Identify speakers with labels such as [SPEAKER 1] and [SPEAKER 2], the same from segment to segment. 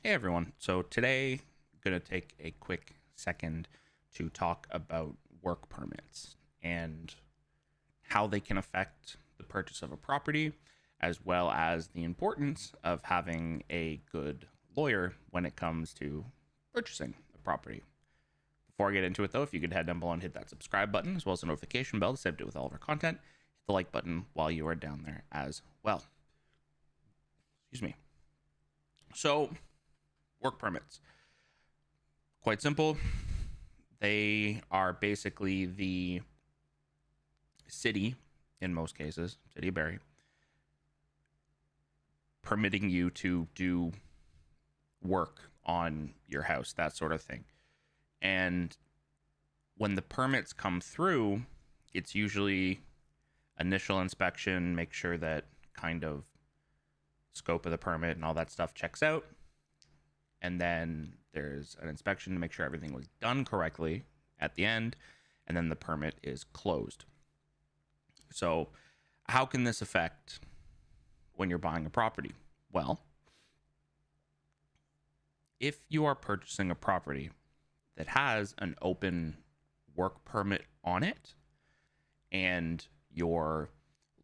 [SPEAKER 1] Hey everyone. So today, I'm going to take a quick second to talk about work permits and how they can affect the purchase of a property, as well as the importance of having a good lawyer when it comes to purchasing a property. Before I get into it though, if you could head down below and hit that subscribe button, as well as the notification bell to stay updated with all of our content, hit the like button while you are down there as well. Excuse me. So, work permits. Quite simple. They are basically the city, in most cases, city of Barrie, permitting you to do work on your house, that sort of thing. And when the permits come through, it's usually initial inspection, make sure that kind of scope of the permit and all that stuff checks out. And then there's an inspection to make sure everything was done correctly at the end, and then the permit is closed. So, how can this affect when you're buying a property? Well, if you are purchasing a property that has an open work permit on it, and your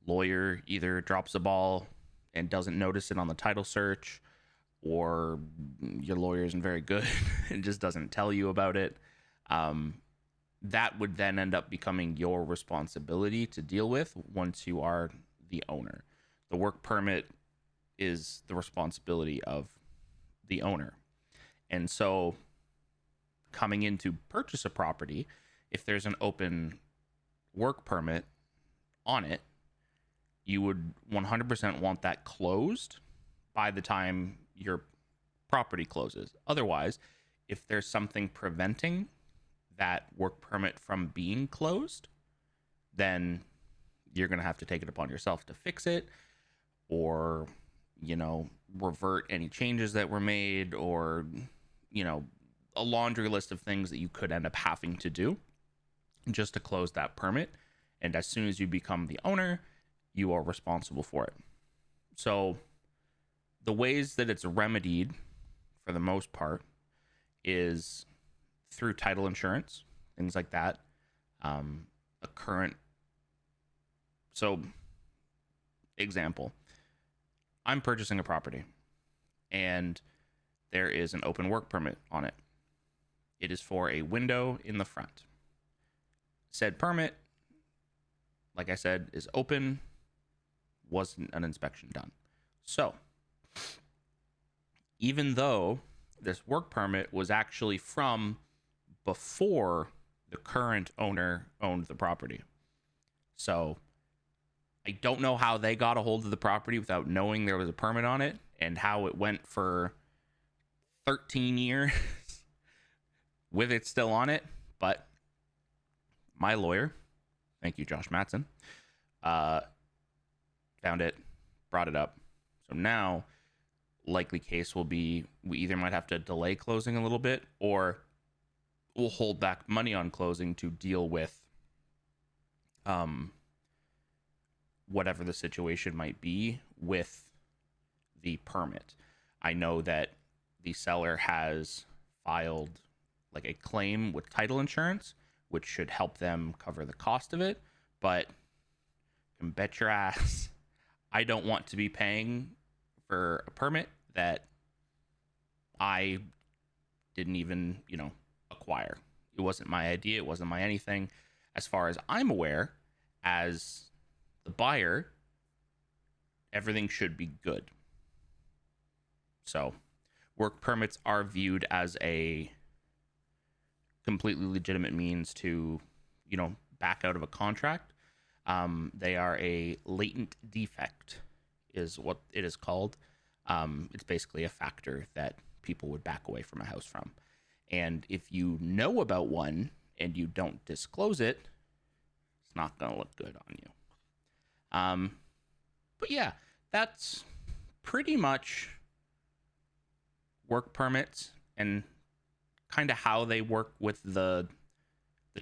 [SPEAKER 1] lawyer either drops the ball and doesn't notice it on the title search, or your lawyer isn't very good and just doesn't tell you about it, that would then end up becoming your responsibility to deal with once you are the owner. The work permit is the responsibility of the owner. And so, coming in to purchase a property, if there's an open work permit on it, you would 100% want that closed by the time your property closes. Otherwise, if there's something preventing that work permit from being closed, then you're going to have to take it upon yourself to fix it, or, revert any changes that were made, or, a laundry list of things that you could end up having to do just to close that permit. And as soon as you become the owner, you are responsible for it. So, the ways that it's remedied, for the most part, is through title insurance, things like that. Example, I'm purchasing a property and there is an open work permit on it. It is for a window in the front. Said permit, like I said, is open, wasn't an inspection done. So, even though this work permit was actually from before the current owner owned the property. So, I don't know how they got a hold of the property without knowing there was a permit on it, and how it went for 13 years with it still on it. But my lawyer, thank you, Josh Matson, found it, brought it up. So now, likely case will be we either might have to delay closing a little bit, or we'll hold back money on closing to deal with whatever the situation might be with the permit. I know that the seller has filed like a claim with title insurance, which should help them cover the cost of it, but can bet your ass I don't want to be paying for a permit that I didn't even, acquire. It wasn't my idea. It wasn't my anything. As far as I'm aware, as the buyer, everything should be good. So, work permits are viewed as a completely legitimate means to, back out of a contract. They are a latent defect, is what it is called. It's basically a factor that people would back away from a house from. And if you know about one and you don't disclose it, it's not going to look good on you. But yeah, that's pretty much work permits and kind of how they work with the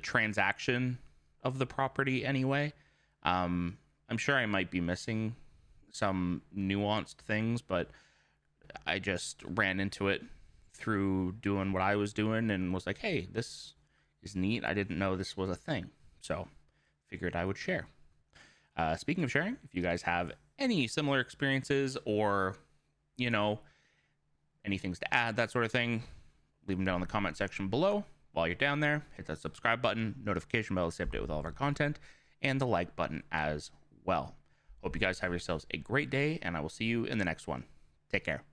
[SPEAKER 1] transaction of the property anyway. I'm sure I might be missing some nuanced things, but I just ran into it through doing what I was doing and was like, hey, this is neat. I didn't know this was a thing. So figured I would share. Speaking of sharing, if you guys have any similar experiences or, you know, any things to add, that sort of thing, leave them down in the comment section below. While you're down there, hit that subscribe button, notification bell to stay updated with all of our content, and the like button as well. Hope you guys have yourselves a great day, and I will see you in the next one. Take care.